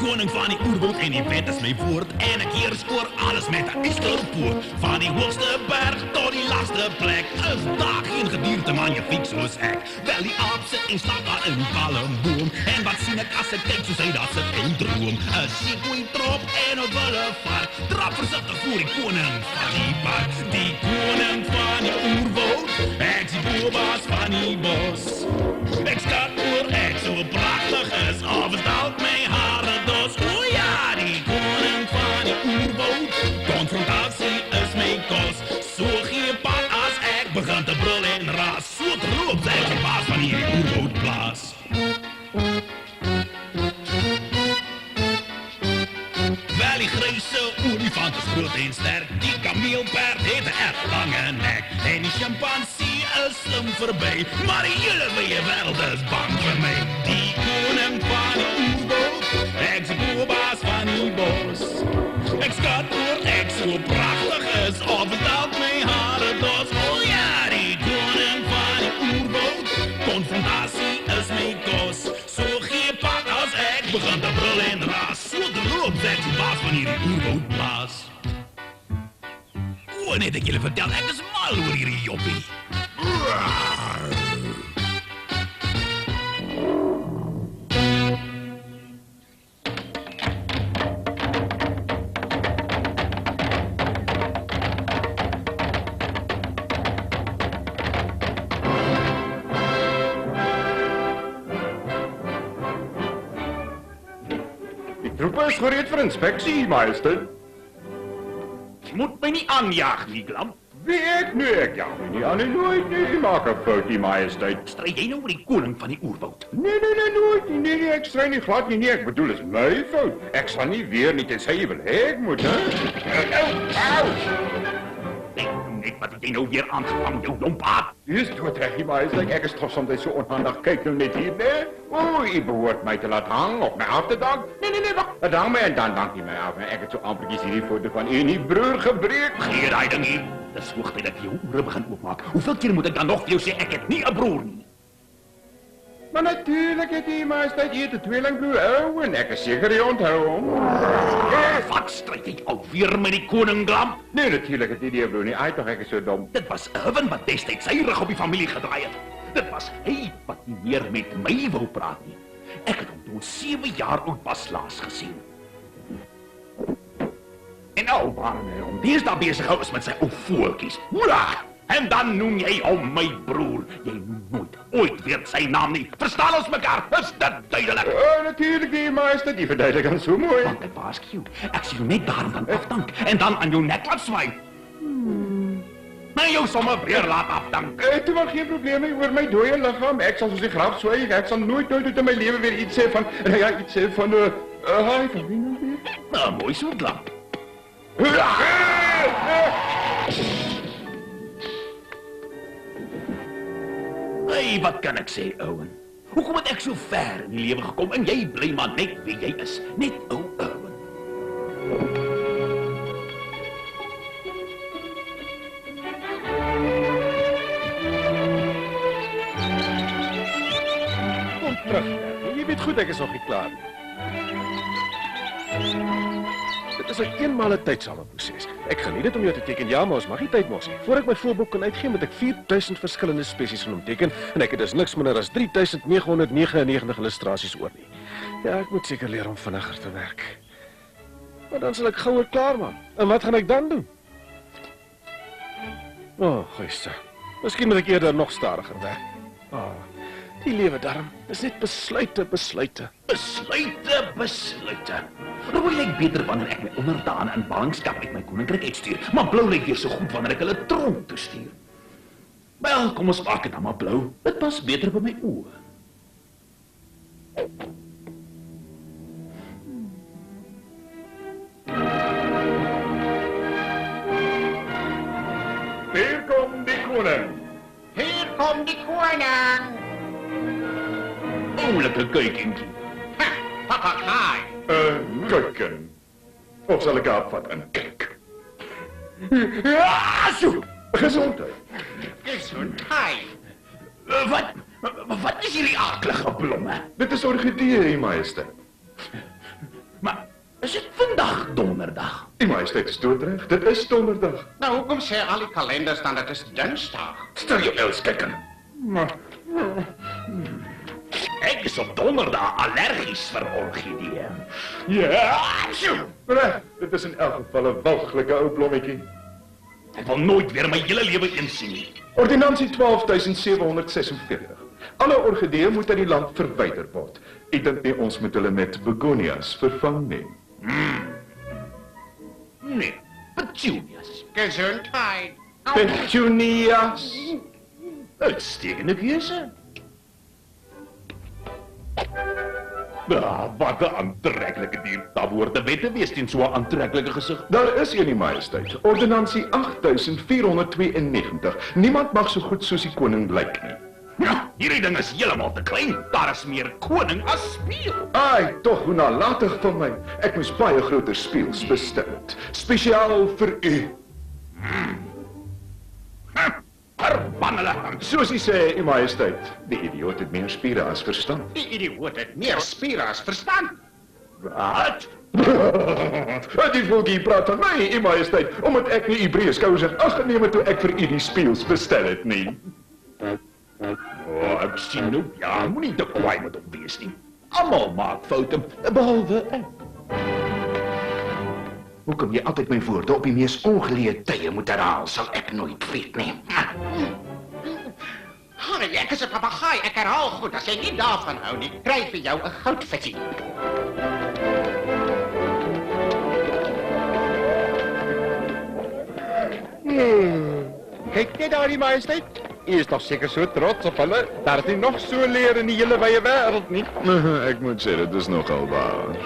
Koning van die oerwoud en die wet is my woord. En ek heers oor alles met 'n yskerpoort. Van die hoogste berg tot die laagste plek is daar geen gedierte magnifiek soos ek. Wel die aap sit en slaap daar in die palmboom. En wat sien ek as ek kyk soos hy daar sit en droom? 'n sequoia-trop en 'n bullevark. Drap versigtig voor die koning van die park. Die koning van die oerwoud. Ek is die boerbaas van die bos. Ek skat oor ek so pragtig is. Of het dalk my hare dos. O ja, die koning van die oerwoud. Konfrontatie is my kos. So gee pad as ek begin te brul en raas. So troop ek die baas van hierdie oerwoudplaas. Wel die gryse olifant is groot en sterk. Die kameelperd het 'n erg lange nek. En die chimpansee is slim verby. Maar die hele wye wêreld is bang vir my. Die koning van die oerwoud. Ek is die boerbaas van die bos. Ek skat oor ek so pragtig is. Of het dalk my hare dos. O ja, die koning van die oerwoud. Konfrontatie is my kos. So gee pad as ek begin te brul en raas. So droop ek die baas van hierdie oerwoudplaas. O, net ek julle vertel, ek is mal oor hierdie joppie. Die troepe is gereed vir inspeksie, majesteit. Jy moet my nie aanjaag nie, Glam. Wie ek? Nee, ek jaag my nie aan en nooit nie. Maak 'n fout, die majesteit. Stry jy nou oor die koning van die oerwoud? Nee, nooit nie. Nee, ek stry nie glad nie. Nee, ek bedoel, is my fout. Ek sal nie weer nie, tensy jy wil hê ek moet, hè? Au! Net wat het jy nou weer aangevang, jou lompaat? Dis doodreg, die majesteit. Ek is toch soms so onhandig. Kyk nou net hier, nee. O, jy behoort my te laat hang of my af te dank. Nee, wacht. Het hang my en dan dank jy my af. Ek het so ampertjies hierdie foto van u en die broer gebreek. Gee daai ding hier. Dis hoogtyd dat jy jou ore begin oopmaak. Hoeveel keer moet ek dan nog vir jou sê ek het nie 'n broer nie? Maar natuurlijk het die majesteit hier 'n tweelingbroer ou en ek is seker jy onthou hom. Wat stryd jy alweer met die koning, Glam? Nee, natuurlijk het nie die broer nie. Ai, toch ek is so dom. Dit was Irwin wat destyds sy rug op die familie gedraai het. Dit was hy wat nie meer met my wou praat nie. Ek het hom toe 7 jaar oud pas laas gesien. En nou, waarom hy hom deesdae besig hou is met sy ou voeltjies. Hoera! En dan noem jy hom my broer. Jy noem nooit, ooit weer sy naam nie. Verstaan ons mekaar? Is dit duidelik? Natuurlijk die majesteit, die verduidelik aan so mooi. Want ek waarsku jou, ek sien jou net daarom dan afdank en dan aan jou nek laat swaai. Maar jou sommer weer laat afdank. Toe maar geen probleme oor my dooie liggaam. Ek sal soos die graf swaai. Ek sal nooit in my lewe weer iets sê van, ja, iets sê van, hi, van wie nou weer? Nou, mooi so, Glam. Hey, wat kan ek sê, Owen? Hoekom het ek so ver in die lewe gekom en jy bly maar net wie jy is? Net ou Owen. Kom terug, jy weet goed ek is nog nie klaar nie. Dit is 'n eenmalige tydsame proses. Ek geniet dit om jou te teken, ja, maar ons mag nie tyd mos nie. Voor ek my voorboek kan uitgee, moet ek 4000 verskillende spesies van hom teken en ek het dus niks minder as 3999 illustrasies oor nie. Ja, ek moet seker leer om vinniger te werk. Maar dan sal ek gouer klaar maak. En wat gaan ek dan doen? Goeie. Miskien moet ek eerder nog stadiger werk. Die lewe darm, is net besluite. Besluite. Rooi lyk beter wanneer ek my onderdane in ballingskap uit my koninkryk uitstuur, maar blou lyk weer so goed wanneer ek hulle tronk toe stuur. Wel, kom ons maak dit dan maar blou. Dit pas beter by my oë. Hier kom die koning. Hier kom die koning. Oulike kuikentjie. Ha, papagai. Kuiken. Of sal ek afvat en kyk? Ja, so. Gezondheid. Gesondheid. Wat is hierdie aardige blomme? Dit is orgideeë, majesteit. Maar is dit vandag donderdag? Majesteit is doodreg. Dit is donderdag. Nou, hoekom sê al die kalenders dan dit is Dinsdag? Stel jou els kykken. Ek is op donderdag allergies vir orgidee. Ja, so. Reg, dit is in elk geval 'n walglike ou blommetjie. Ek wil nooit weer my hele lewe eens sien nie. Ordonnansie 12746. Alle orgideeë moet uit die land verwyder word. Ek dink nie ons moet hulle met begonias vervang nie. Nee, petunias. Gesondheid. Petunias. Uitstekende keuse. Wat 'n aantreklike dier. Daar behoort 'n wet te wees teen so 'n aantreklike gesig. Daar is een, majesteit. Ordonnansie 8492. Niemand mag so goed soos die koning lyk nie. Ja, hierdie ding is heeltemal te klein. Daar is meer koning as speel. Ai, tog hoe nalatig van my. Ek moes baie groter speels bestel het. Spesiaal vir u. Verban hulle. Soos u sê, u majesteit, die idioot het meer spiere as verstand. Die idioot het meer spiere as verstand. Wat? Die voeltjie praat van my, u majesteit, omdat ek nie u breë skouers in ag geneem het toe ek vir u die speels bestel het nie. Ek sien nou, ja, moenie te kwaai met hom wees nie. Almal maak foute, behalwe ek. Hoekom jy altyd my woorde op die mees ongeleë tye moet herhaal, sal ek nooit weet nie. Hanne, ek is 'n papegaai, ek herhaal goed. As jy nie daarvan hou nie, kry vir jou 'n goudvisie. Kyk net daar, die majesteit. U is nog seker so trots op hulle. Daar is nie nog so leer in die hele wye wêreld nie. Ek moet sê, dit is nogal waar.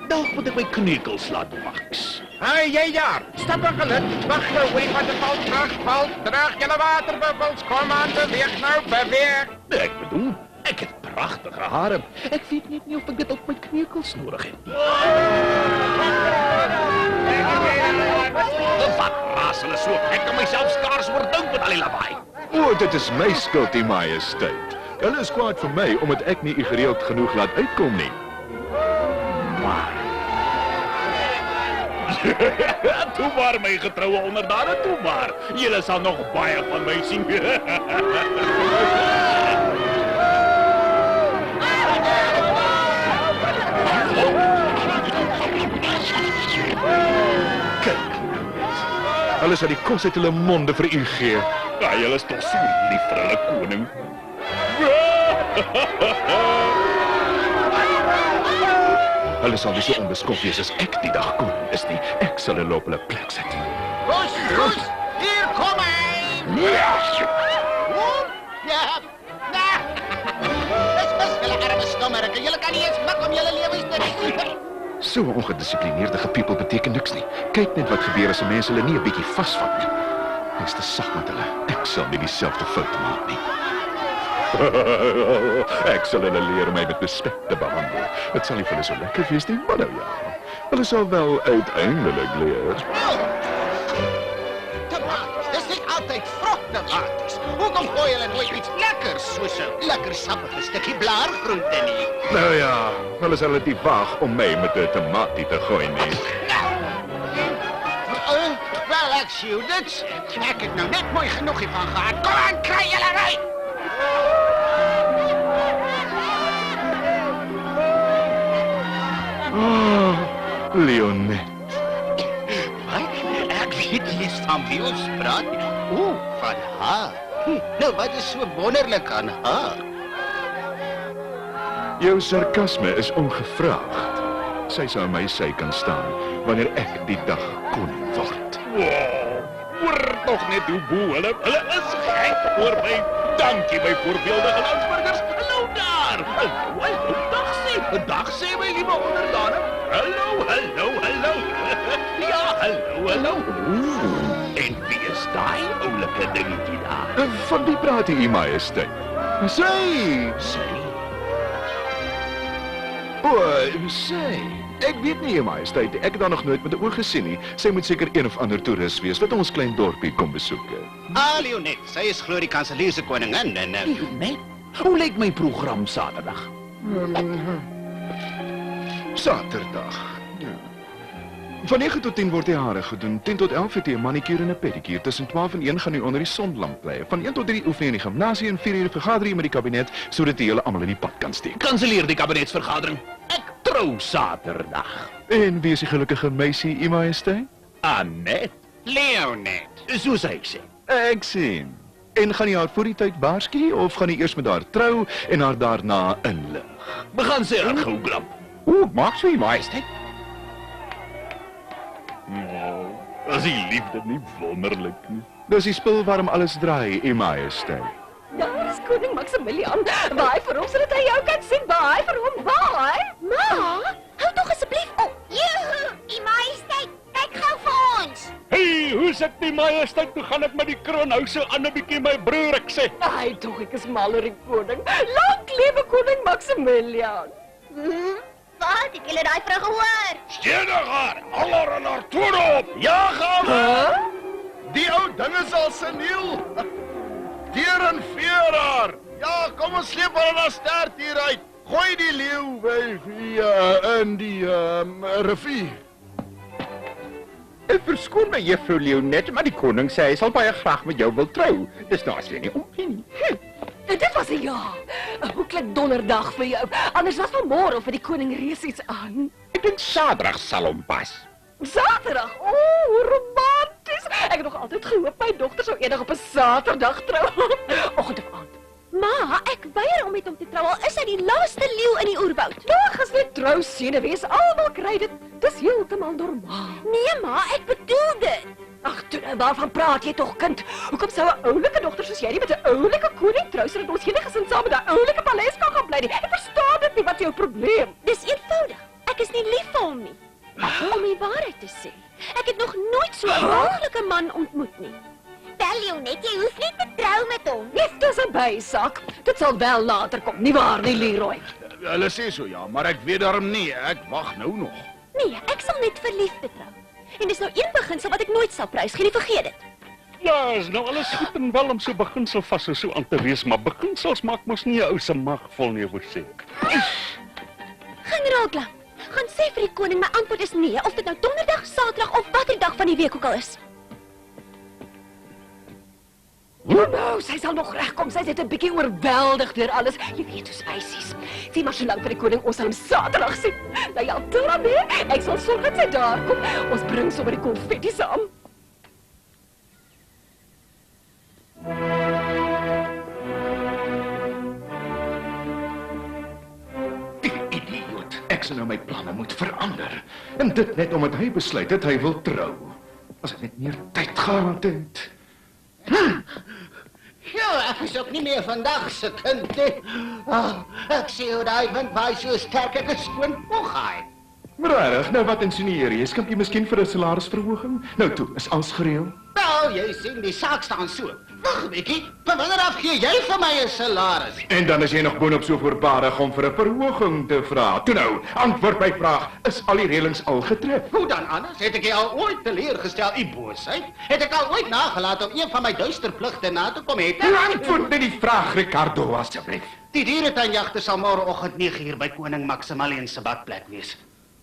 Dalk moet ek my kneukels laat wax. Hey, jy daar. Stap maar geluk. Wag nou, wait wat die val terug. Julle waterbubbels, kom aan, beweeg nou, beweeg. Ek bedoel, ek het pragtige hare. Ek weet net nie of ek dit op my kneukels nodig het nie. Wat raas hulle so? Ek kan myself skaars oordink met al die lawaai. O, dit is my skuld, die majesteit. Hulle is kwaad vir my omdat ek nie u gereeld genoeg laat uitkom nie. Toe maar my getroue onderdane, toe maar. Julle sal nog baie van my sien. Kyk. Hulle sal die kos uit hulle monde vir u gee. Ja, julle is toch so lief vir hulle koning. Hulle sal nie so onbeskof wees as ek die dag koning is nie. Ek sal hulle op hulle plek sit. Roes, hier kom hy. Ja. Dis julle arme stommerke. Julle kan nie eens mik om julle lewens te red. So ongedisciplineerde gepiepel beteken niks nie. Kyk net wat gebeur as 'n mens hulle nie 'n bietjie vasvat nie. Dis te sag met hulle. Ek sal nie dieselfde fout maak nie. Ek sal hulle leer my met respek te behandel. Dit sal nie vir hulle so lekker wees nie, maar nou ja. Hulle sal wel uiteindelik leer. Tomaties, dis nie altyd vrugtomaties. Hoekom gooi julle nooit iets lekkers soos 'n lekker sappige stukkie blaargroente nie? Nou ja, hulle sal dit nie waag om my met 'n tamatie te gooi nie. Wel, ek sien dit. Ek het nou net mooi genoeg hiervan gehad. Kom aan, kry julle ry. Oh, Leonet. Wat? Ek weet nie eens van wie ons praat nie. O, van haar. Nou, wat is so wonderlik aan haar? Jou sarkasme is ongevraagd. Sy sou aan my sy kan staan wanneer ek die dag koning word. Hoor nog net hoe boe hulle is gek oor my. Dankie my voorbeeldige landsburgers. Hallo daar. Dag sê my liewe onderdane. Hallo. Ja, hallo. nou? En wie is daai oulike dingetjie daar? Van wie praat u, majesteit? Sy! Sy. Ek weet nie, majesteit. Ek het haar nog nooit met 'n oog gesien nie. Sy moet seker een of ander toerist wees wat ons klein dorpie kom besoek. Leonet, sy is glo die kanselier se koningin en Net, hoe lyk my program Saterdag? Saterdag. Ja. Van 9 tot 10 word die hare gedoen. 10 tot 11 het jy 'n manicure en 'n pedicure. Tussen 12 en 1 gaan jy onder die sonlamp bly. Van 1 tot 3 oefen jy in die gimnasie en 4 uur vergader jy met die kabinet sodat jy julle almal in die pad kan steek. Kanselier die kabinetsvergadering. Ek trou Saterdag. En wie is die gelukkige meisie, u majesteit? Annette, Leonet. soos hy sê. Ek sien. En gaan jy haar voor die tyd baarskie of gaan jy eers met haar trou en haar daarna inlig? Begin sê haar gou grap. Maak so, majesteit. As die liefde nie wonderlik nie. Dis die spul waarom alles draai, u majesteit. Daar is koning Maximilian. Baai vir hom sodat hy jou kan sien. Baai vir hom, baai. Ma, hou tog asseblief op. U majesteit, kyk gou vir ons. Hey, hoe sit die majesteit? Toe gaan ek met die kroon hou so aan 'n bietjie my broer, ek sê. Ai, tog ek is mal oor die koning. Lank lewe koning Maximilian. Wat, ek julle daai vrou gehoor? Steniger, aller en haar toon op. Ja, gaan. Die ou dinge sal seniel. Deur en veer haar. Ja, kom ons sleep haar na stert hier uit. Gooi die leeu in die rivier. Verskoon my, juffrou Leonet, maar die koning sê hy sal baie graag met jou wil trou. Dis nou as jy nie omgee nie. Dit was 'n ja. 'n Hoeklik donderdag vir jou. Anders was vanmôre vir die koning reeds iets aan. Ek dink Saterdag sal hom pas. Saterdag. Hoe romanties. Ek het nog altyd gehoop my dogter sou eendag op 'n Saterdag trou. Oggend of aand. Ma, ek weier om met hom te trou. Al is hy die laaste leeu in die oerwoud. Dag is net trou senuwees. Almal kry dit. Dis heeltemal normaal. Nee, ma, ek bedoel dit. Ag, toe, waarvan praat jy tog, kind? Hoekom sou 'n oulike dogter soos jy nie met 'n oulike koning trou sodat ons hele gesin saam met 'n oulike paleis kan gaan bly nie? Ek verstaan dit nie, wat is jou probleem? Dis eenvoudig. Ek is nie lief vir hom nie. Om die waarheid te sê, ek het nog nooit so 'n maagtelike man ontmoet nie. Wel, Leonet, jy hoef nie te trou met hom. Liefde is 'n bysaak. Dit sal wel later kom, nie waar nie, Leroy? Hulle sê so ja, maar ek weet daarom nie. Ek wag nou nog. Nee, ek sal net verliefde trou. En dis nou een beginsel wat ek nooit sal prys, nie vergeet dit. Ja, is nou alles goed en wel om so beginsel vas so aan te wees, maar beginsels maak mos nie 'n ou se mag vol nie, wou sê. Generaal Klam, gaan sê vir die koning my antwoord is nee, of dit nou donderdag, Saterdag of watter dag van die week ook al is. Nou, sy sal nog regkom. Sy is net 'n bietjie oorweldig deur alles. Jy weet hoe meisies. Sien maar so lank vir die koning, ons sal hom Saterdag sien. Nou ja, dan nee. Ek sal sorg dat sy daar kom. Ons bring sommer die konfetti saam. Die idioot. Ek sal nou my planne moet verander. En dit net omdat hy besluit het hy wil trou. As ek net meer tyd gehad het. Ja, ek is ook nie meer vandag se kind nie. Ek sê hoe daai wind waai so sterk ek is skoon poggaai. Regtig, nou wat insinueer jy? Skimp jy miskien vir 'n salarisverhoging? Nou toe, is alles gereël? Wel, jy sien die saak staan so. Wag 'n bietjie, van wanneer af gee jy vir my 'n salaris? En dan is jy nog boonop so voorbarig om vir 'n verhoging te vra. Toe nou, antwoord my vraag, is al die reëlings al getref? Hoe dan anders? Het ek jy al ooit teleurgestel, u boosheid? Het ek al ooit nagelaat om een van my duisterpligte na te kom het? Antwoord net die vraag, Ricardo, asseblief. Die dieretuinjagte sal môreoggend 9 by koning Maximilian se badplek wees.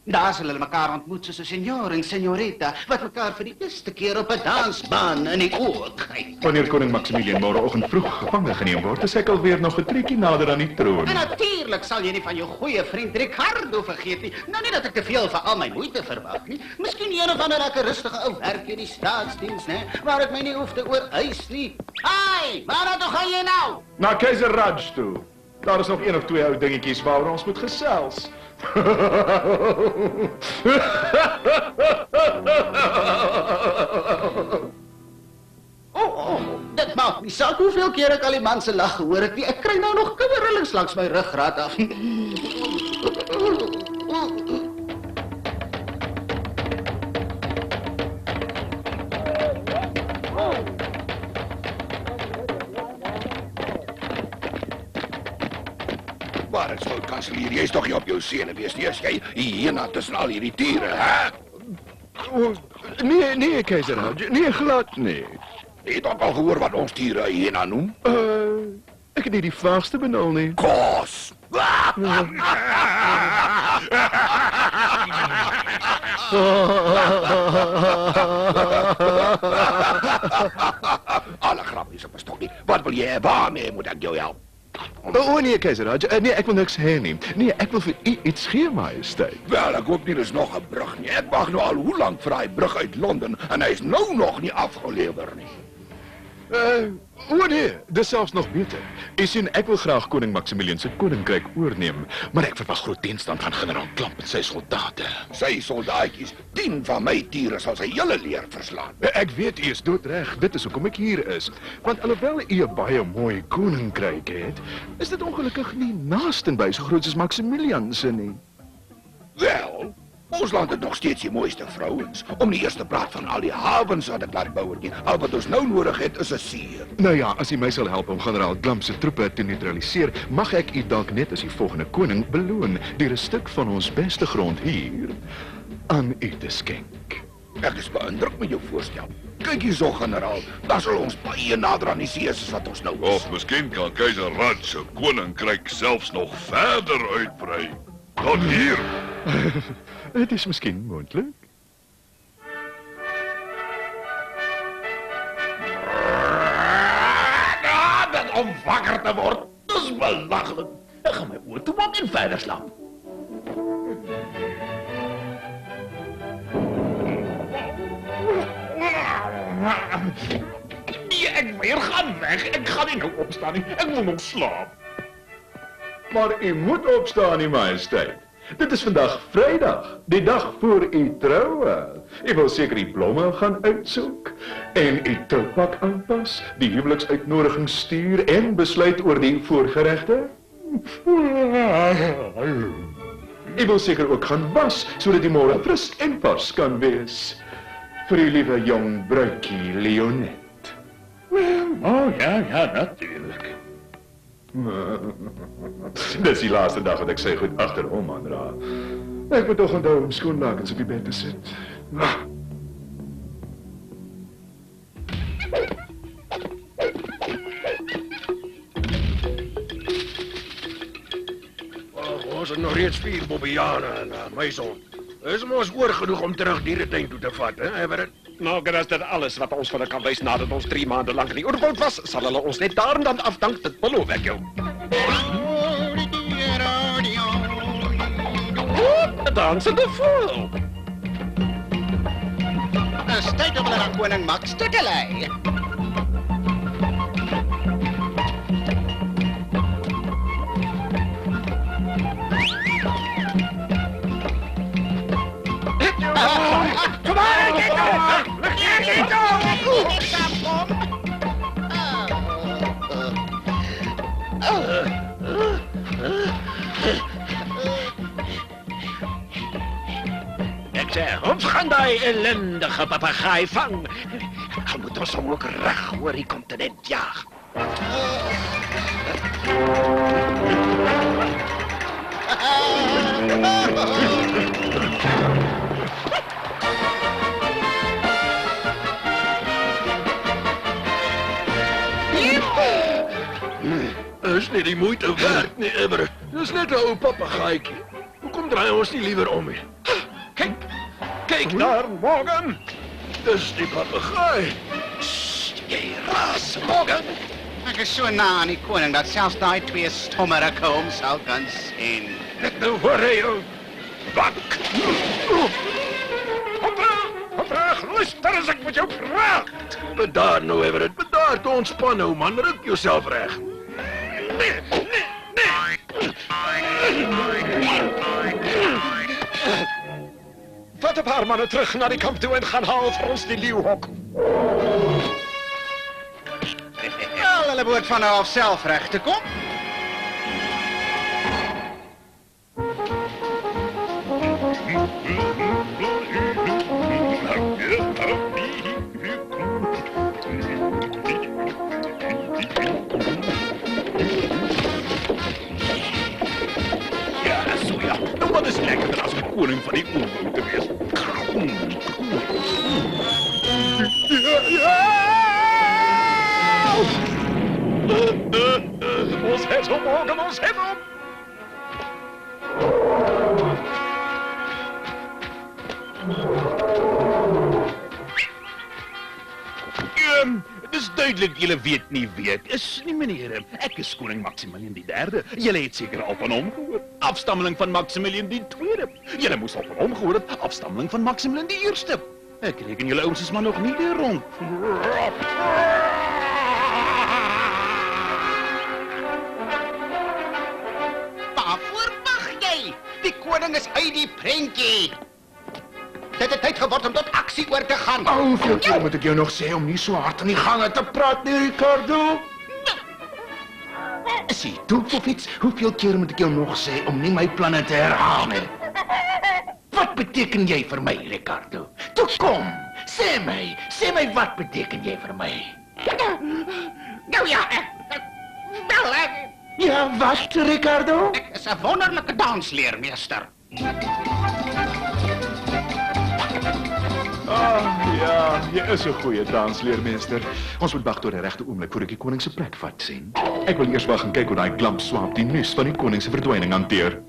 Daar sal hulle mekaar ontmoet soos 'n senjor en senjorita wat mekaar vir die eerste keer op 'n dansbaan in die oë kyk. Wanneer koning Maximilian môreoggend vroeg gevange geneem word, is ek alweer nog 'n trekkie nader aan die troon. En natuurlik sal jy nie van jou goeie vriend Ricardo vergeet nie. Nou nie dat ek te veel vir al my moeite verwag nie. Miskien een of ander lekker rustige ou werk in die staatsdiens, né, waar ek my nie hoef te ooreis nie. Ai, waar toe gaan jy nou? Na Keizer Raj toe. Daar is nog een of twee ou dingetjies waaroor ons moet gesels. Dit maak nie saak hoeveel keer ek al die man se lag gehoor het nie. Ek kry nou nog kibberrillings langs my ruggraat af. Clarence, ou kanselier, jy's tog nie op jou senuwees nie, as jy hyena tussen al hierdie diere, hè? O, nee, keizer Raj. Nee, glad nee. Jy het ook al gehoor wat ons diere hyena noem? Ek het nie die vaagste benul nie. Kos! Alle grappies op 'n stokkie. Wat wil jy? Waarmee moet ek jou help? O nee, keizer Raj. Nee, ek wil niks hê nie. Nee, ek wil vir u iets gee, majesteit. Wel, ek hoop nie dis nog 'n brug nie. Ek wag nou al hoe lank vir daai brug uit Londen en hy's nou nog nie afgelewer nie. O nee, dis selfs nog beter. U sien, ek wil graag koning Maximilian se koninkryk oorneem, maar ek verwag groot teenstand van generaal Klamp en sy soldate. Sy soldaatjies, 10 van my diere sal sy hele leer verslaan. Ek weet u is doodreg, dit is hoekom ek hier is. Want alhoewel u 'n baie mooi koninkryk het, is dit ongelukkig nie naastenby so groot soos Maximilian se nie. Wel, ons land het nog steeds die mooiste vrouens. Om nie eers te praat van al die hawens wat ek laat bou nie. Al wat ons nou nodig het is 'n see. Nou ja, as u my sal help om generaal Klamp se troepe te neutraliseer, mag ek u dalk net as die volgende koning beloon deur 'n stuk van ons beste grond hier aan u te skenk. Ek is beïndruk met jou voorstel. Kyk hierso, generaal. Dan sal ons baie nader aan die see is as wat ons nou is. Of miskien kan keiser Raj se koninkryk selfs nog verder uitbrei. Tot hier. Dit is miskien moontlik. Om wakker te word, dis belaglik. Ek gaan my oë toemaak en verder slaap. Nee, ek weer gaan weg. Ek gaan nie nou opstaan nie. Ek moet nog slaap. Maar u moet opstaan, die majesteit. Dit is vandag Vrydag, die dag voor u troue. U wil seker die blomme gaan uitsoek en u troupak aanpas, die huweliksuitnodiging stuur en besluit oor die voorgeregte. U wil seker ook gaan was, sodat die môre fris en vars kan wees vir u liewe jong bruidjie Leonet. Oh ja, natuurlijk. Dis die laaste dag wat ek sy goed agter hom aandra. Ek moet tog onthou om skoonlakens op die bed te sit. Ons het nog reeds 4 bobbejane en meisel. Is mos oor genoeg om terug dieretuin toe te vat, hè, Everett? Nou, as dit alles wat ons hulle kan wys nadat ons 3 maande lank in die oorwoud was, sal hulle ons net daar en dan afdank, dit beloof ek jou. De dansende voël. Dis tyd om naar koning Max toe te lei. Kom maar, kijk nou! Kijk nou! Ek sê, ons gaan die ellendige papegaai vang. Al moet ons hom ook reg oor die kontinent jaag. Is nie die moeite werd nie, Everett. Dis net 'n ou papegaaitjie. Hoekom draai ons nie liewer om nie? Kyk daar, Morgan. Dis die papegaai. Jy raas, Morgan. Ek is so na aan die koning dat selfs daai 2 stommerike hom sal kan sien. Net nou hoor hy jou. Wat? Kom terug, luister as ek met jou praat. Bedaar nou, Everett. Bedaar, te ontspan nou, man. Ruk jouself reg. Vat 'n paar manne terug na die kamp toe en gaan haal vir ons die leeuhok. Wel, hulle behoort van nou af self reg te kom. Dis lekkerder as om koning van die oerwoud te wees. Ons het hom, Morgan, ons het hom! Dis duidelik julle weet nie wie ek is nie, meneer. Ek is koning Maximilian III. Julle het seker al van hom gehoor. Afstammeling van Maximilian II. Julle moes al van hom gehoor het. Afstammeling van Maximilian I. Ek reken julle ouens is maar nog nie weer rond. Waarvoor wag jy? Die koning is uit die prentjie. Dit het tyd geword om tot aksie oor te gaan. Hoeveel keer moet ek jou nog sê om nie so hard in die gange te praat nie, Ricardo? Is jy dood of iets? Hoeveel keer moet ek jou nog sê om nie my planne te herhaal nie? Wat beteken jy vir my, Ricardo? Toe kom, sê my wat beteken jy vir my? Nou ja, wel, Ja, wat, Ricardo? ek is 'n wonderlike dansleermeester. Ja, jy is 'n goeie dansleermeester. Ons moet wag tot die regte oomblik voor ek die koning se plek vat sien. Ek wil eers wag en kyk hoe daai klamp swaap die nuus van die koning se verdwyning hanteer.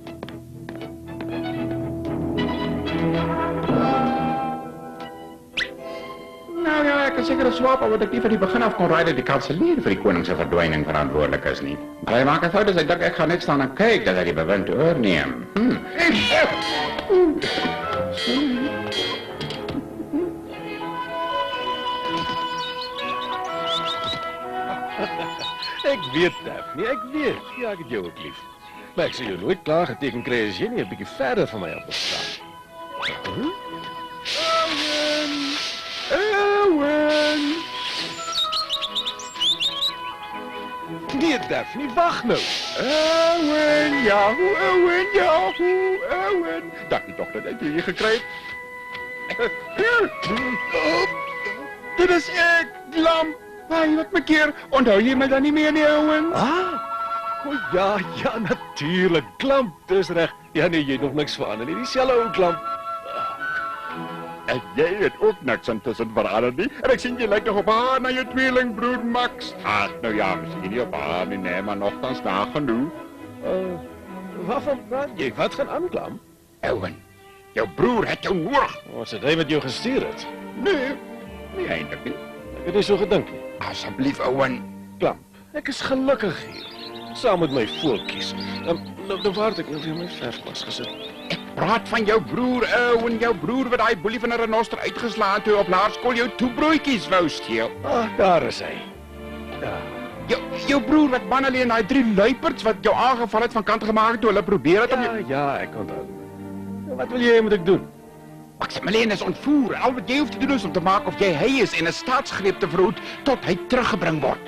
Nou ja, ek is seker 'n swap, wat ek nie van die begin af kon raai dat die kanselier vir die koning se verdwyning verantwoordelik is nie. Maar hy maak 'n fout as hy dink ek gaan net staan en kyk dat hy die bewind oorneem. Ek weet, Daphne, ek weet. Ja, ek het jou ook lief. Maar ek sal jou nooit klaar geteken kry as jy nie 'n bietjie verder van my af wil staan. Owen! Nee, Daphne, wag nou. Owen, Owen. Dacht nie tog dat ek hier gekry het. Dit is ek, Lam. Hey, wat mekeer? Onthou jy my dan nie meer nie, Owen? O ja, natuurlijk. Klamp, dis reg. Ja nee, jy het nog niks verander nie. Dieselfde ou klamp. En jy het ook niks intussen verander nie. En ek sien jy lyk nog op haar na jou tweelingbroer Max. Ag, nou ja, miskien nie op haar nie, nee, maar nogtans nagenoeg. Waarvan praat jy? Wat gaan aan, Klamp? Owen, jou broer het jou nodig. Was dit hy wat jou gestuur het? Nee, nie eintlik nie. Ek het nie so gedink nie. Asseblief, Owen. Klamp, ek is gelukkig hier. Saam met my voeltjies. Nou waar het ek nou weer my verfpas gesit? Ek praat van jou broer, Owen, jou broer wat daai boelie van 'n renoster uitgeslaan toe op laerskool jou toebroodjies wou steel. Daar is hy. Ja. Jou broer wat man alleen daai 3 luiperds wat jou aangeval het van kant gemaak het toe hulle probeer het om jou... Ja, ek onthou. Wat wil jy moet ek doen? Maximilian is ontvoer. Al wat jy hoef te doen is om te maak of jy hy is en 'n staatsgreep te verhoed tot hy teruggebring word.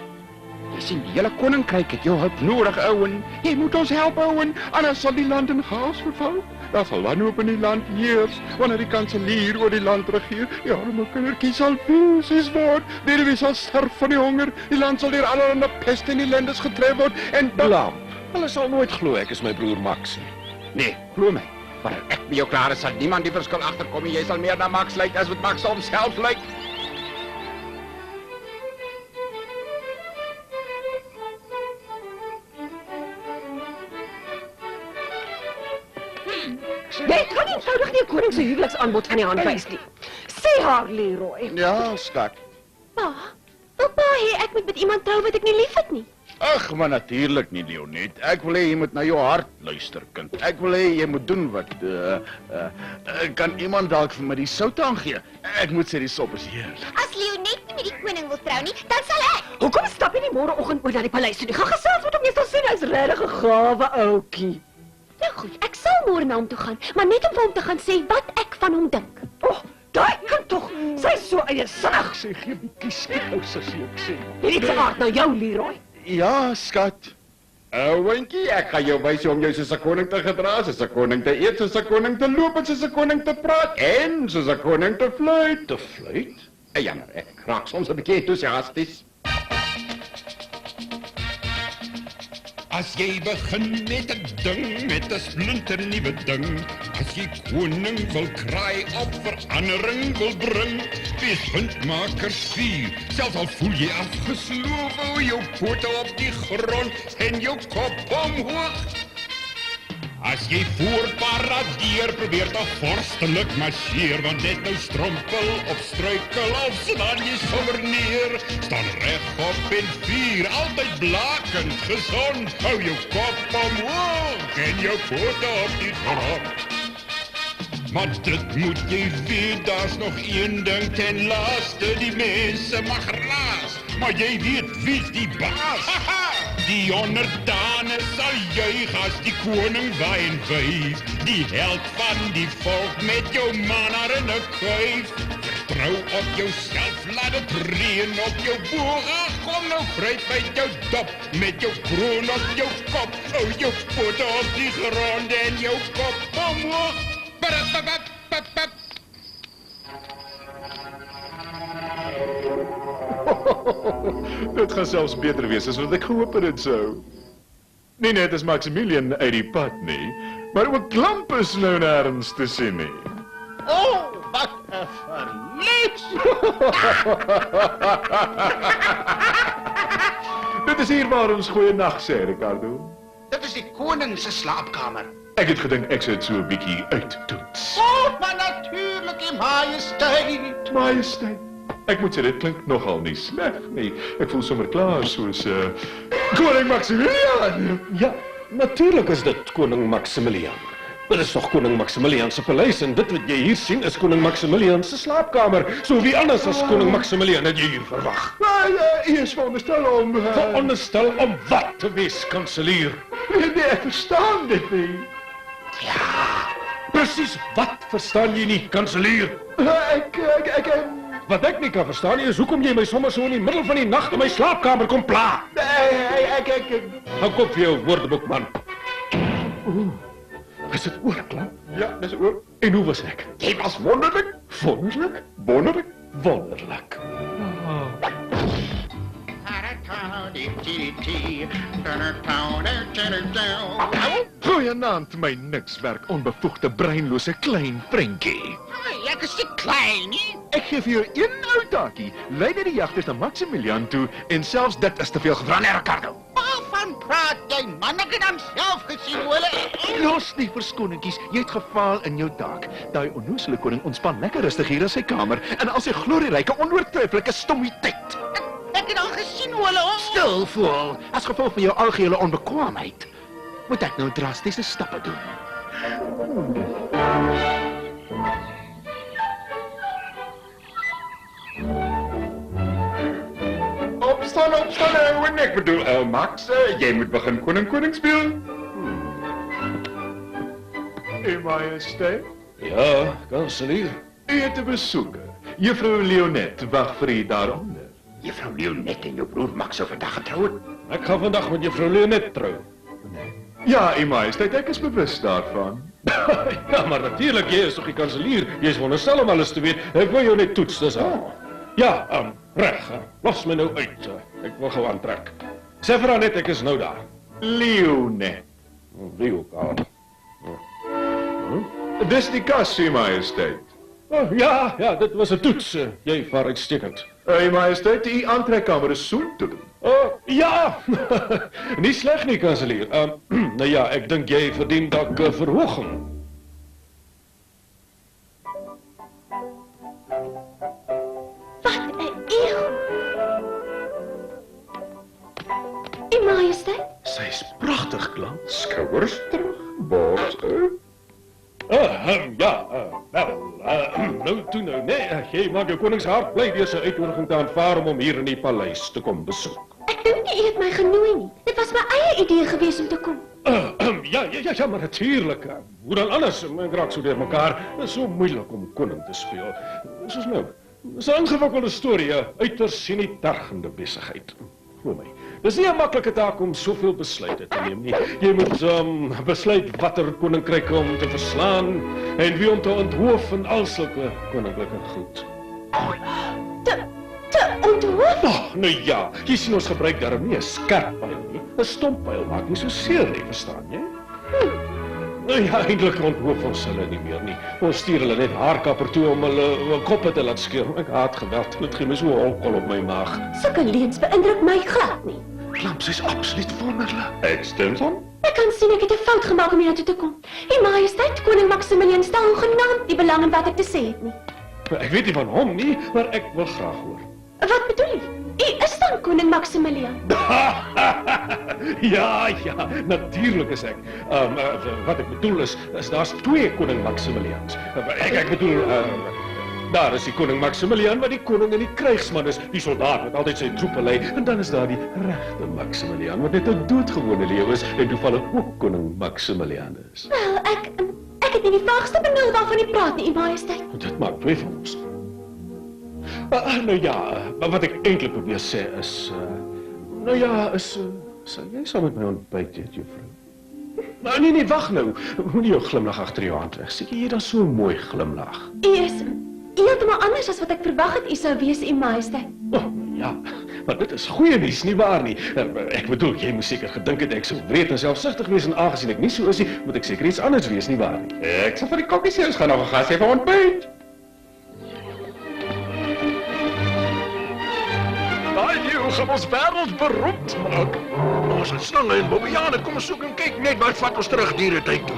Jy sien, die hele koninkryk het jou hulp nodig, Owen. Jy moet ons help, Owen, anders sal die land in chaos verval. Daar sal wanhoop in die land heers, wanneer die kanselier oor die land regeer. Die arme kindertjies sal weesies word, wie sal sterf van die honger, die land sal deur allerlei peste en ellendes getref word, en Klamp, hulle sal nooit glo ek is my broer Max nie. Nee, glo my. Wanneer ek by jou klaar is, sal niemand die verskil agterkom en jy sal meer na Max lyk as wat Max homself lyk. Jy kan nie eenvoudig nie 'n koning se huweliksaanbod van die hand wys nie. Sê haar, Leroy. Ja, skat. Pa, wil pa hê ek moet met iemand trou wat ek nie liefhet nie? Ag, maar natuurlik nie, Leonet. Ek wil hê jy moet na jou hart luister, kind. Ek wil hê jy moet doen wat kan iemand dalk vir my die sout aangee? Ek moet sê die sop is heerlik. As Leonet nie met die koning wil trou nie, dan sal ek. Hoekom stap jy nie môreoggend oor na die paleis toe nie? Gaan gesels met hom, jy sal sien hy's regtig 'n gawe ouetjie. Nou goed, ek sal môre na hom toe gaan, maar net om vir hom te gaan sê wat ek van hom dink. Daai kind tog, sy's so eiesinnig. Sê gee bietjie skiet, sussie, ek sê. Hierdie se aard nou jou, Leroy. Ja, skat. Ouentjie, ek gaan jou wys hoe om jou soos 'n koning te gedra, soos 'n koning te eet, soos 'n koning te loop en soos 'n koning te praat en soos 'n koning te fluit. Te fluit? Ja, maar ek raak soms 'n bietjie entoesiasties. As jy begin met 'n ding, met 'n splinternuwe ding, as jy koning wil kraai op verandering wil bring, wees puntmakers 4, selfs al voel jy afgesloof, hou jou pote op die grond en jou kop omhoog. As jy voor paradeer, probeer te vorstelik marcheer, want net nou strompel of struikel of slaan jy sommer neer. Staan regop en 4, altyd blakend gezond, hou jou kop omhoog en jou pote op die grond. Maar dit moet jy weet, daar's nog een ding ten laaste, die mense mag raas, maar jy weet wie's die baas. Die onderdane sal juig as die koning waai en wyf, die held van die volk met jou manner in 'n kuif. Vertrou op jouself, laat dit reën op jou boge, kom nou vry by jou dop, met jou kroon op jou kop, hou jou pote op die grond en jou kop omhoog. Dit gaan selfs beter wees as wat ek gehoop het dit sou. Nie net is Maximilian uit die pad nie, maar ook Klamp is nou nêrens te sien nie. Oh, wat 'n verlies! Dit is hier waar ons goeie nag sê, Ricardo. Dit is die koning se slaapkamer. Ek het gedink ek sou dit so 'n bietjie uittoets. Oh, maar natuurlik, die majesteit. Majesteit. Ek moet sê dit klink nogal nie sleg nie. Ek voel sommer klaar soos koning Maximilian. Ja, natuurlik is dit koning Maximilian. Dit is toch koning Maximilian se paleis en dit wat jy hier sien is koning Maximilian se slaapkamer. So wie anders as koning Maximilian het jy hier verwag? U is veronderstel om... Veronderstel om wat te wees, kanselier? Nee, ek verstaan dit nie. Presies wat verstaan jy nie, kanselier? Wat ek nie kan verstaan nie is hoekom jy my sommer so in die middel van die nag in my slaapkamer kom pla. Hou kop vir jou woordeboek, man. Is dit oor, Klamp? Ja, dis oor. En hoe was ek? Jy was wonderlik. Wonderlik? Wonderlik. Wonderlik. Goeienaand, my nikswerk, onbevoegde breinlose klein prentjie. Ek is nie klein nie. Ek gee vir jou een ou taakie. Lei net die jagters na Maximilian toe en selfs dit is te veel gevra, nee, Ricardo. Waarvan praat jy, man? Ek het hom self gesien, hoe hulle... Los die verskoningies, jy het gefaal in jou taak. Daai onnoosele koning ontspan lekker rustig hier in sy kamer en al sy glorieryke onoortreffelike stommiteit. Ek het al gesien hoe hulle... Stil voel, as gevolg van jou algehele onbekwaamheid, moet ek nou drastiese stappe doen. Opstaan, ouwe. Ek bedoel, Max, jy moet begin koning speel. Uw Majesteit, Ja, kanselier. u het 'n besoeker. Juffrou Leonet wag vir u daaronder. Juffrou Leonet en jou broer Max sou vandag getroud. Ek gaan vandag met juffrou Leonet trou. Ja, uw Majesteit, ek is bewus daarvan. Ja, maar natuurlijk, jy is toch die kanselier. Jy is veronderstel om alles te weet. Ek wil jou net toets, dis al. Ja, reg, los my nou uit. Ek wil gou aantrek. Sê vir haar net, ek is nou daar. Leonet. Wie ook al. Dis die kas, uw Majesteit. Oh, ja, dit was 'n toets. Jy vaar uitstekend. Uw Majesteit, die aantrekkamer is so te doen. Oh, ja! Nie sleg nie, kanselier. Nou ja, ek dink jy verdien dalk 'n verhoging. Wat 'n ego. U Majesteit? Sy's pragtig, Klamp. Skouers terug, bors uit. Nou toe nou, nee, jy maak jou koningshart bly deur sy uitnodiging te aanvaar om hom hier in die paleis te kom besoek. Ek dink nie u het my genooi nie. Dit was my eie idee gewees om te kom. Ja, maar natuurlijk. Hoe dan anders? Ek raak so deur mekaar. Dit is so moeilik om koning te speel. Soos nou. Dis 'n ingewikkelde storie, 'n uiters sinietergende besigheid. Glo my. Dis nie 'n maklike taak om soveel besluite te neem nie. Jy moet besluit watter koninkryke om te verslaan en wie om te onthoof en al sulke koninklike goed. Te onthoof? Nou ja, jy sien ons gebruik daarom nie 'n skerp by nie. 'n stompyl maak nie so seer nie, verstaan jy? Nou ja, eintlik onthoop ons hulle nie meer nie. Ons stuur hulle net haarkapper toe om hulle koppe te laat skeer. Ek haat geweld. Dit gee my so 'n holkol op my maag. Sulke leuns beïndruk my glad nie. Klamp, sy's absoluut wonderlik. Ek stem van. Ek kan sien ek het 'n fout gemaak om hiernatoe te kom. U Majesteit, koning Maximilian stel hoegenaamd nie belang in wat ek te sê het nie. Ek weet nie van hom nie, maar ek wil graag hoor. Wat bedoel u? U is dan koning Maximilian. Ja, natuurlik is ek. Wat ek bedoel is daar's 2 koning Maximilians. Ek bedoel, daar is die koning Maximilian wat die koning en die krygsman is, die soldaat wat altyd sy troepe lei, en dan is daar die regte Maximilian wat net 'n doodgewone leeu is en toevallig ook koning Maximilian is. Wel, ek het nie die vaagste benul waarvan u praat nie, u Majesteit. Dit maak 2 van ons. Nou ja, wat ek eintlik probeer sê is, sal jy saam met my ontbyt eet, juffrou? Nee, wag nou. Moenie jou glimlag agter jou hand weg. Sê jy dan so 'n mooi glimlag? U is heeltemal anders as wat ek verwag het u sou wees, u Majesteit. Ja, maar dit is goeie nuus, nie waar nie? Ek bedoel, jy moes seker gedink het ek sou wreed en selfsugtig wees en aangesien ek nie so is nie, moet ek seker iets anders wees, nie waar nie? Ek sal vir die kokkies gaan nog 'n gas hê vir ontbyt. Daai gaan ons wêreldberoemd maak. Ons het slange en bobbejane, kom soek en kyk net wat vat ons terug dieretyd toe.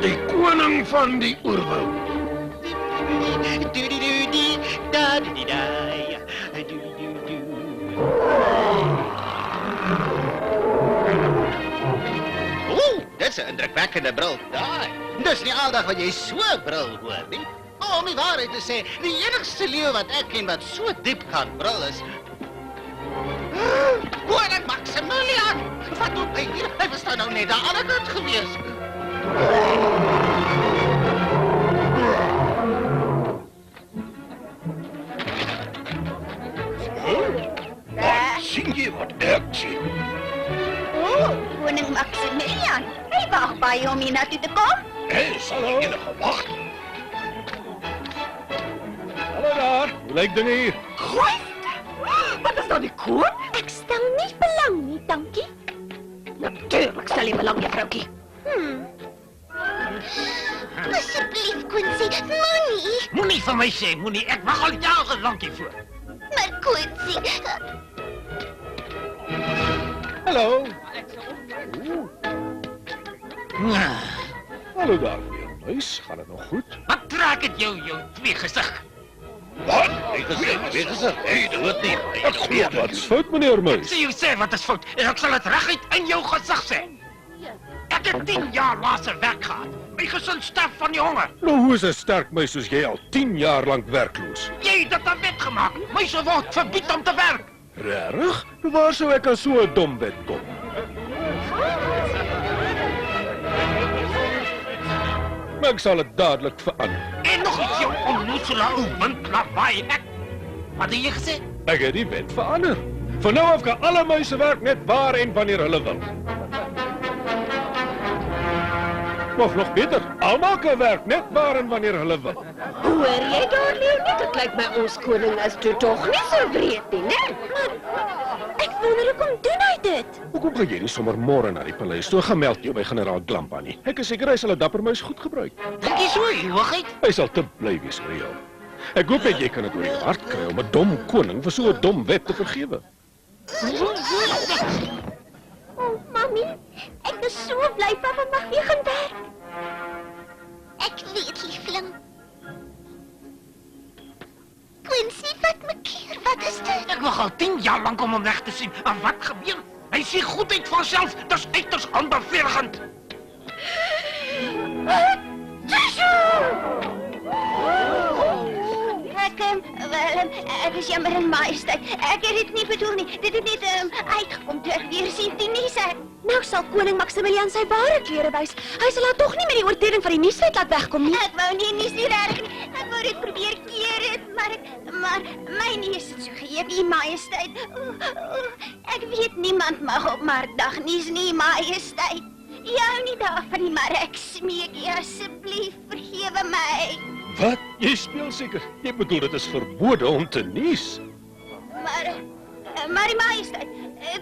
Die koning van die oerwoud. Dit is 'n indrukwekkende bril. Daai. Dis nie aldag wat jy so 'n bril hoor nie. Om die waarheid te sê, die enigste leeu wat ek ken wat so diep kan brul is koning Maximilian! Wat doen hy hier? Hy was nou net daar aan die kant gewees. Sien jy wat ek sien? Koning Maximilian, hy wag baie om hiernatoe te kom. Hey, sal ek enige wag? Hallo daar, hoe lyk dinge hier? Wat is dan die koon? Ek stel nie belang nie, dankie. Natuurlijk stel jy belang, juffroukie. Asseblief, Quincy, moenie. Moenie vir my sê, moenie. Ek wag al jare lank hiervoor. Maar Quincy, Hallo. Hallo daar, meneer Muis. Gaat het nog goed? Wat trek het jou twee gesig? Wat? Hy gesê, weet gesê, hey, dit word nie. Ek glo Wat is fout, meneer Muis? Sê jou sê wat is fout en ek sal dit reguit in jou gesig sê. Ek het 10 jaar later werk gehad. My gesin sterf van die honger. Nou, hoe is 'n sterk mens soos jy al 10 jaar lank werkloos? Jy het dit aan wet gemaak. Mense word verbied om te werk. Regtig? Waar sou ek aan so 'n dom wet kom? Maar ek sal dit dadelik verander. En nog iets jou onnoosele ou wind laat waai. Wat het jy gesê? Ek het die wet verander. Van nou af kan alle muise werk net waar en wanneer hulle wil. Of nog beter, almal kan werk net waar en wanneer hulle wil. Hoor jy daar, Leonie? Dit lyk my ons koning is toe tog nie so wreed nie, né? ek wonder hoekom doen hy dit? Hoekom gaan jy nie sommer môre na die paleis toe gaan meld jou by generaal Glampa nie? Ek is seker hy sal 'n dapper muis goed gebruik. Dink jy so, hoogheid? Hy sal te bly wees vir jou. Ek hoop net jy kan dit oor jou hart kry om 'n dom koning vir so 'n dom wet te vergewe. Oh, mami, ek is so bly papa mag weer gaan werk. Ek weet, liefling. Quincy, wat my keer, wat is dit? Ek wag al 10 jaar lank om hom weg te sien. En wat gebeur? Hy sien goedheid van self. Dis uiters onbeveligend. Ek is jammer in majesteit. Ek het dit nie bedoel nie. Dit het net uitgekom toe ek weer sien die nuus. Nou sal koning Maximilian sy ware klere wys. Hy sal haar tog nie met die oortreding van die nuuswet laat wegkom nie. Ek wou nie nuus nie reg nie. Ek wou dit probeer keer het, maar my nuus het so geëep, die majesteit. Ek weet niemand mag op markdag nuus nie, majesteit. Jou nie daarvan nie, maar ek smeek jy asseblief vergewe my. Wat? Jy speel seker. Jy bedoel dit is verbode om te nuus. Maar die majesteit,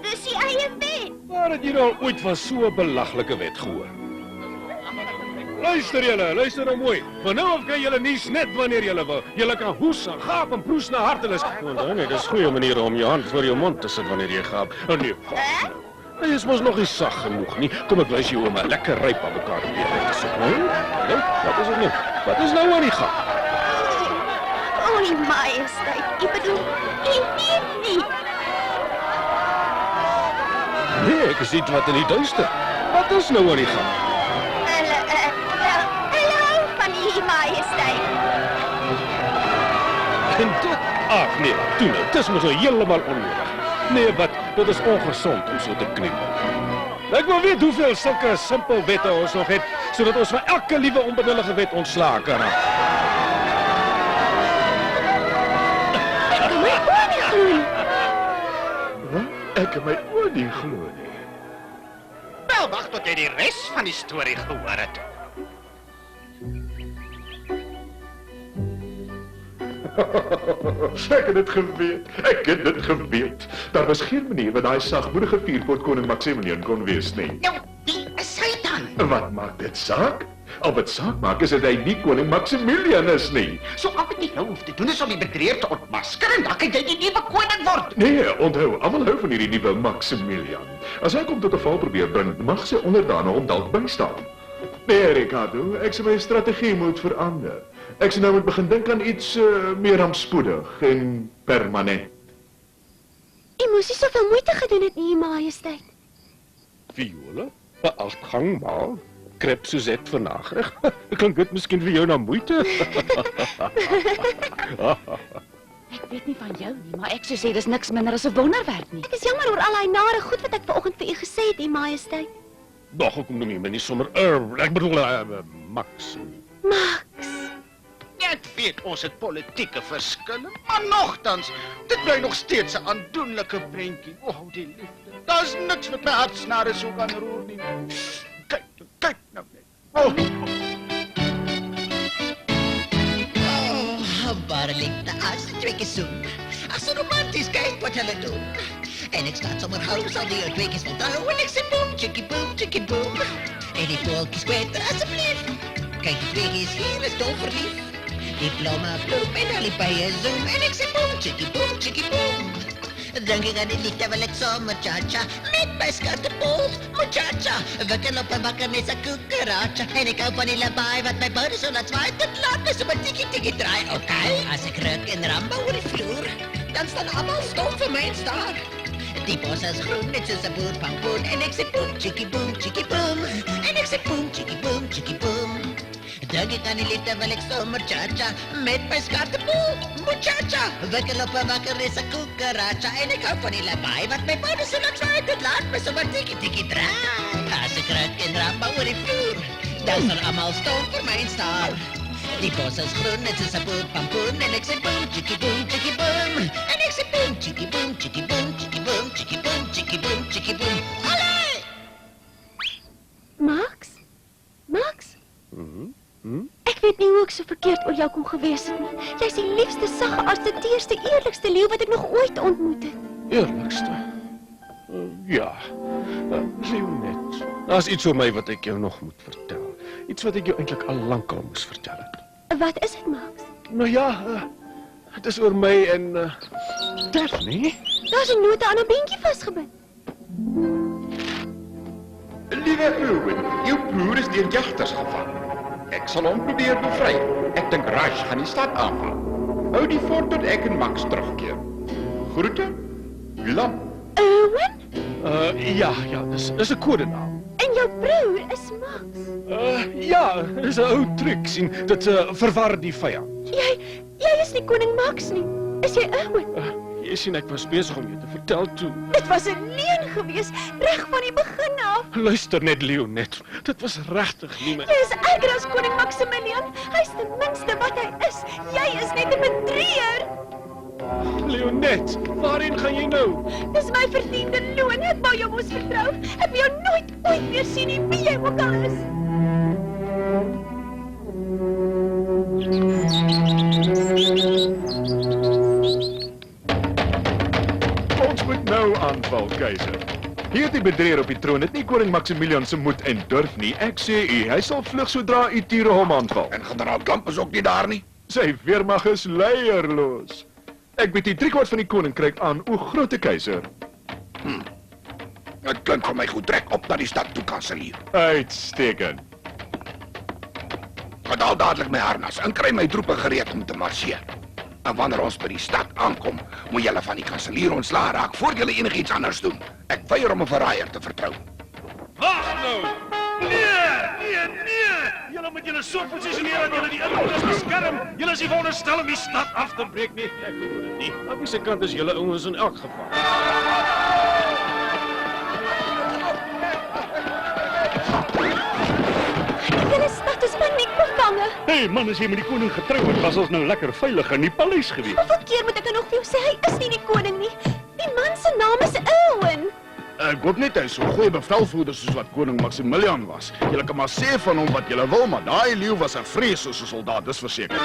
dis die eie wet. Maar het jy al ooit van so 'n belaglike wet gehoor? Luister nou mooi. Van nou af kan julle nie net wanneer julle wil. Julle kan hoes en gaap en proes na hartelus. Nee, dis goeie maniere om jou hand voor jou mond te sit wanneer jy gaap. Oh nee, vat nou. Hy is mos nog nie sag genoeg nie. Kom ek wys jou hoe om 'n lekker ryp avokado te soek, né? Nee, wat is dit nou? Wat is nou aan die gang? O, die majesteit, ek bedoel, ek weet nie. Nee, ek sien wat in die duister. Wat is nou aan die gang? Hallo van die majesteit. En dit? Ag nee, toe nou, dis mos nou heeltemal onnodig. Nee, wat? Dit is ongesond om so te knippel. Ek wil weet hoeveel sulke simpel wette ons nog het, sodat ons van elke liewe onbenullige wet ontslae kan raak. Ek kan my oë nie glo nie. Wel, wag tot jy die res van die storie gehoor het. Ek het dit geweet. Daar was geen manier wat daai sagmoedige vierpoot koning Maximilian kon wees nie. Nou, wie is hy dan? Wat maak dit saak? Al wat saak maak is dat hy nie koning Maximilian is nie. So al wat jy nou hoef te doen is om die bedrieger te ontmasker en dan kan jy die nuwe koning word. Nee, onthou, almal hou van hierdie nuwe Maximilian. As hy kom tot 'n val probeer bring, mag sy onderdane hom dalk bystaan. Nee, Ricardo, ek sê my strategie moet verander. Ek sê nou moet begin dink aan iets meer rampspoedig en permanent. Jy moes nie soveel moeite gedoen het nie, majesteit. Viole? 'n Altgangmaal? Krep Suzette vir nagereg? Klink dit miskien vir jou na moeite? Ek weet nie van jou nie, maar ek sou sê dis niks minder as 'n wonderwerk nie. Ek is jammer oor al daai nare goed wat ek vanoggend vir u gesê het, majesteit. Nog hoekom noem jy my nie sommer ek bedoel Max. Max. Ek weet ons het politieke verskille, maar nogtans, dit bly nog steeds 'n aandoenlike prentjie. O, die liefde. Daar's niks wat my hartsnare so kan roer nie. Kyk nou net. Oh. Barlik, as twee keer soen. Ag, so romanties, kyk wat hulle doen. En ek staat sommer huis al die twee keer vertrou en ek sê boom, chickie boom. En die voeltjies kwetter, asseblief. Kyk, die twee keer hier is dol verlief. Die blomme bloem en al die bijen zoom. En ek sê boom, chickie boom. Dink ek aan die liefde wil ek sommer cha-cha. Met my skateboot, muchacha. Wikkel op 'n bakker net 'n kukeracha. En ek hou van die lawaai wat my body so laat zwaai. Dit laat my so 'n tikkie draai, okay? As ek ruk en ramba oor die vloer, dan staan almal stom vir my en staar. Die bos is groen net soos 'n boerpampoen. En ek sê boom, chickie boom. En ek sê boom, chickie boom. Dink ek aan die liefde wil ek sommer cha-cha. Met my skateboot, muchacha. Wikkel op 'n bakker net 'n kukeracha. En ek hou van die lawaai wat my body so laat zwaai. Dit laat my so 'n tikkie draai. As ek ruk en ramba oor die vloer, dan staan almal stom vir my en staar. Die bos is groen net soos 'n boerpampoen. En ek sê boom, chickie boom. En ek sê boom, chickie boom. Allee! Max? Ek weet nie hoe ek so verkeerd oor jou kon gewees het nie. Jy's die liefste, saggeaardste, teerste, eerlikste leeu wat ek nog ooit ontmoet het. Eerlikste? Ja. Leonet. Daar's iets oor my wat ek jou nog moet vertel. Iets wat ek jou eintlik al lankal moes vertel het. Wat is dit, Max? Nou ja, het is oor my en Daphne. Daar's 'n nota aan 'n beentjie vasgebind. Liewe Owen, jou broer is deur jagters gevang. Ek sal hom probeer bevry. Ek dink Raj gaan die stad aanval. Hou die fort tot ek en Max terugkeer. Groete, Lam. Owen? Ja, dis 'n kodenaam. En jou broer is Max. Ja, dis 'n ou triek sien. Dit verwar die vyand. Jy is nie koning Max nie. Is jy Owen? Jy sien ek was besig om jou te vertel toe. Dit was 'n leuen gewees, reg van die begin af. Luister net, Leonet. Dit was regtig nie my... Jy is erger as koning Maximilian. Hy's ten minste wat hy is. Jy is net 'n bedrieger. Leonet, waarheen gaan jy nou? Dis my verdiende loon. Ek wou jou mos vertrou. Ek wil jou nooit ooit weer sien nie, wie jy ook al is. wel, keiser. Hier het die bedreier op die troon het nie koning Maximilian se moed en durf nie. Ek sê u, hy sal vlug sodra u tiere hom aanval. En generaal Kamp is ook nie daar nie. Sy weermag is leierloos. Ek bied die 3/4 van die koninkryk aan, o grote keiser. Dit klink vir my goed, trek op na die stad toe, kanselier. Uitstekend. Gaan al dadelik my harnas en kry my troepe gereed om te marseer. En wanneer ons by die stad aankom, moet julle van die kanselier ontslae raak voor julle enigiets anders doen. Ek weier om 'n verraaier te vertrou. Wag nou! Nee! Julle moet julle so posisioneer dat julle die inwoners beskerm. Julle is nie veronderstel om die stad af te breek nie. Ek glo dit nie. Aan wie se kant is julle ouens in elk geval? Julle stad is paniekbevange. Hey man, as jy met die koning getrou het, was ons nou lekker veilig in die paleis gewees. Hoeveel keer moet ek nog vir jou sê hy is nie die koning nie? Die man se naam is Owen. Ek hoop net hy is so 'n goeie bevelvoerder soos wat koning Maximilian was. Julle kan maar sê van hom wat julle wil, maar daai leeu was 'n vrees soos 'n soldaat, dis verseker.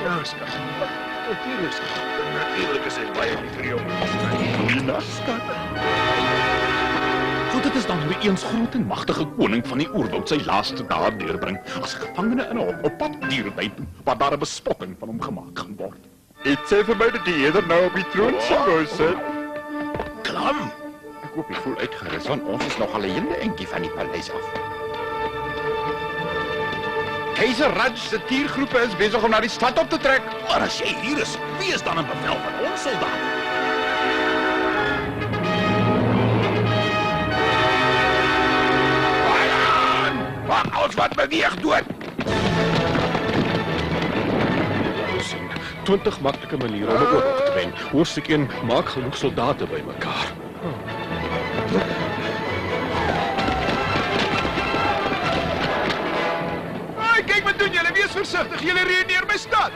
Ja, skat. Natuurlijk is ek baie lief vir jou. Ja, skat. So dit is dan hoe eens groot en magtige koning van die oerwoud sy laaste dae deurbring as 'n gevangene in 'n hok op pad dierentyd waar daar 'n bespotting van hom gemaak gaan word. Dit sê vir my dat die eerder nou op die troon sou sit. Klam! Ek hoop jy voel uitgerus, want ons is nog al 'n hele entjie van die paleis af. Keiser Raj se tiergroepe is besig om na die stad op te trek. Maar as jy hier is, wie is dan in bevel van ons soldaat? Wag, alles wat beweeg dood. 20 maklike maniere om 'n oorlog te wen. Hoofstuk 1: maak genoeg soldate bymekaar. Ai, kyk wat doen julle, wees versigtig, julle reën neer my stad.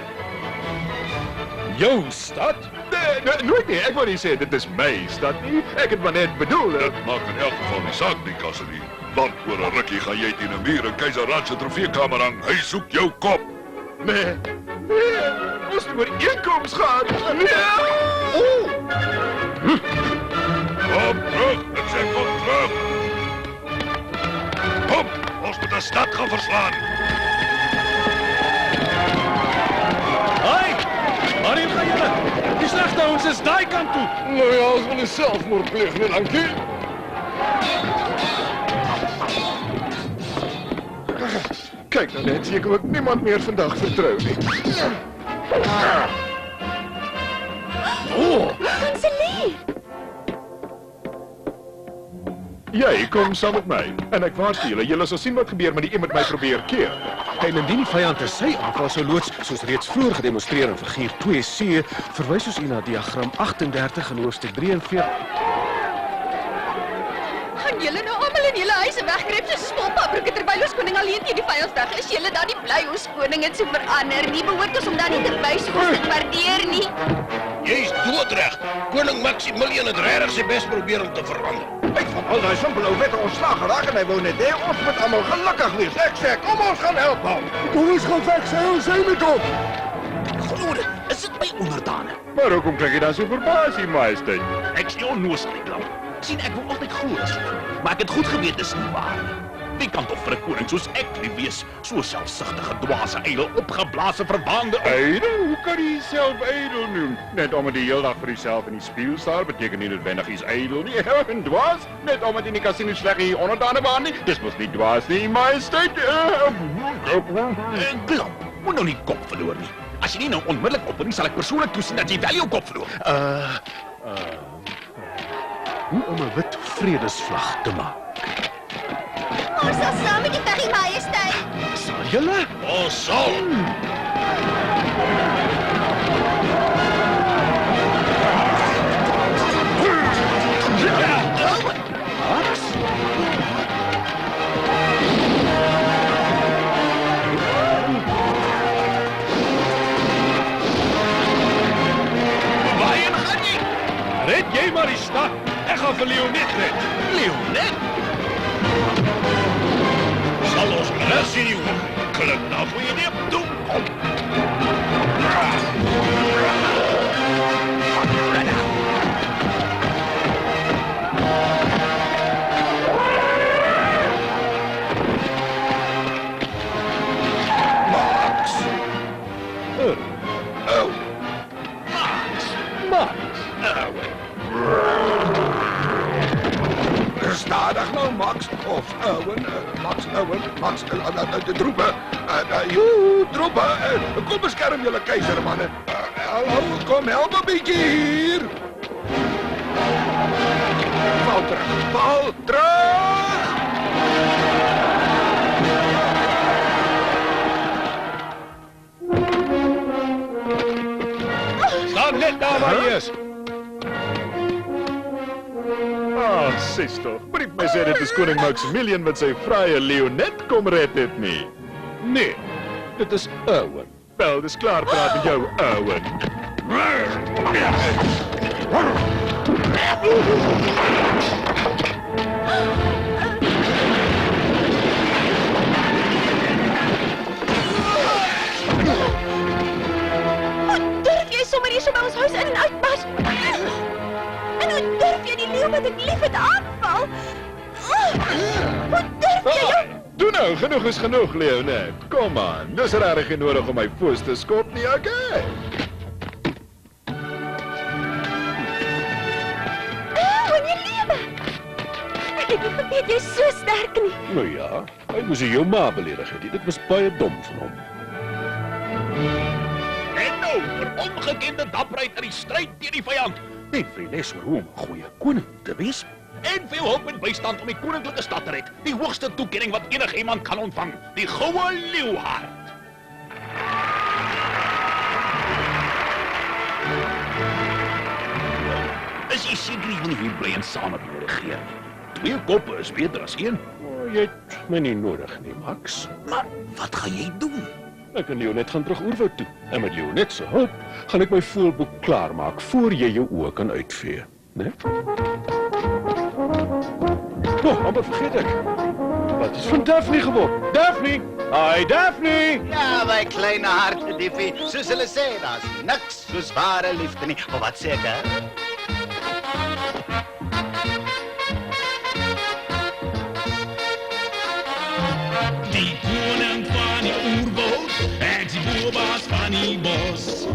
Jou stad? Nee, nooit nie, ek wou nie sê dit is my stad nie. Ek het maar net bedoel. Maak in elk geval nie saak nie, kanselier. Want oor 'n rukkie gaan jy teen 'n muur in Keiser Raj se trofeekamer hang. Hy soek jou kop. Nee, ons het ooreenkoms gehad. Nee. Kom terug, ek sê kom terug. Kom, ons moet 'n stad gaan verslaan. Hoi! Waarheen gaan julle? Die slegte ons is daai kant toe. Nou ja, ons wil 'n selfmoord pleeg, nee, dankie. Kyk nou net, seker ook niemand meer vandag vertrou nie. Kanselier. Jy kom saam met my en ek waarsku julle, julle sal sien wat gebeur met die een wat my probeer keer. En indien die vyand te sy aanval sou loods, soos reeds vroeër gedemonstreer in figuur 2C, verwys ons u na diagram 38 in hoofstuk 43. Gaan julle nou almal in julle huise wegkruip soos smolpaproeke terwyl ons koning alleen teen die vyand weg is? Julle dan nie bly ons koning het so verander nie? Behoort ons om dan nie te wys hoe ons dit waardeer nie? Jy's doodreg. Koning Maximilian het regtig sy bes probeer om te verander. Hy het van al daai simpel ou wette ontslaag geraak en hy wou net hê ons moet almal gelukkig wees. Ek sê, kom ons gaan help hom. Kom ons gaan weg, sê ons hy met hom. Glo dit, is dit my onderdane? Maar hoekom klink jy dan so verbaas, die majesteit? Ek is nie onnoosel nie, Klam. Sien, ek wil altyd glo dis lief, maar ek het goed geweet dis nie waar nie. Wie kan toch vir 'n koning soos ek lief wees? So selfsugtige, dwaase, ydel, opgeblaase, verwaande... Ydel? Hoe kan jy jouself ydel noem? Net omdat jy die hele dag vir jouself in die spieël staar, beteken nie noodwendig jy's ydel nie. En dwaas? Net omdat jy nie kan sien hoe sleg jy onderdane waren nie. Dis mos nie dwaas nie, majesteit. Klam, moet nou nie kop verloor nie. As jy nie nou onmiddellik opbring, sal ek persoonlik toesien dat jy wel jou kop verloor. Hoe om 'n wit vredesvlag te maak? Ons sal saam met die Bergie Majesteit. Sal julle? Ons sal. Red jy maar die stad. Ek gaan vir Leonet red. Leonet? Sal ons reg sien, jongen. Klik nou voor je neep toe. Max. Oh. Max. Stadig nou, Max. Of Owen. Max. Droepen. Droepen. Kom beskerm julle keizer, mannen. Hallo, kom help een beetje hier. Val terug. Staan net daar waar jy is. Sies toch, moet my sê dit is koning Maximilian wat sy vrye Leonet kom red het nie. Nee, dit is Owen. Wel, dis klaar praat met jou, Owen. Durf jy sommer hier so by ons huis in en uitpas? En hoe durf jy die leeu wat ek lief het aanval? Hoe durf jy jou... Doe nou, genoeg is genoeg, Leonet. Kom aan, dis regtig nie nodig om my voos te skop nie, okay? Owen, jy lewe! Ek het nie geweet jy is so sterk nie. Nou ja, hy moes jou ma beledig het. Dit was baie dom van hom. En nou, vir ongekende dapperheid in die stryd teen die vyand. Net vir les oor hoe om 'n goeie koning te wees. En veel hulp en bystand om die koninklike stad te red. Die hoogste toekenning wat enigiemand kan ontvang. Die goue leeuhart. Is jy seker jy wil nie hier bly en saam met my regeer nie? 2 koppe is beter as 1. Jy het my nie nodig nie, Max. Maar wat gaan jy doen? Ek en Leonet gaan terug oorwoud toe. En met Leonet se hulp gaan ek my voelboek klaarmaak voor jy jou oë kan uitvee, né? Amper vergeet ek. Wat is van Daphne geword? Daphne! Hi, Daphne! Ja, my kleine hart, Diffie. Soos hulle sê, daar's niks soos ware liefde nie. Of wat sê ek, hè? Die koning van die oerwoud, ek die boerbaas van die bos.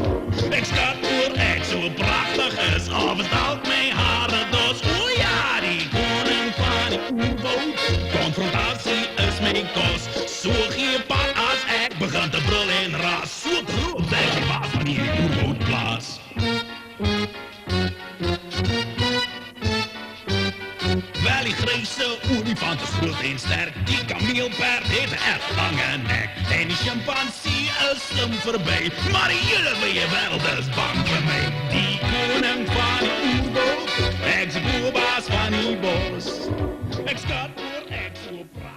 Ek skat oor ek so prachtig is, of is dalk my hare dos. O ja, die koning van die oerwoud, konfrontasie is my kos. So gee pad as ek begin te brul en raas, so droog ek die baas van die oerwoud plaas. Wel die grijze olifant is groot en sterk. Die kameelperd heeft een erg lange nek. En die chimpansee is slim voorbij. Maar die hele wijde wereld is bang voor mij. Die koning van die oerwoud. Ik is de boerbaas van die bos. Ik schat voor, ik zo praat.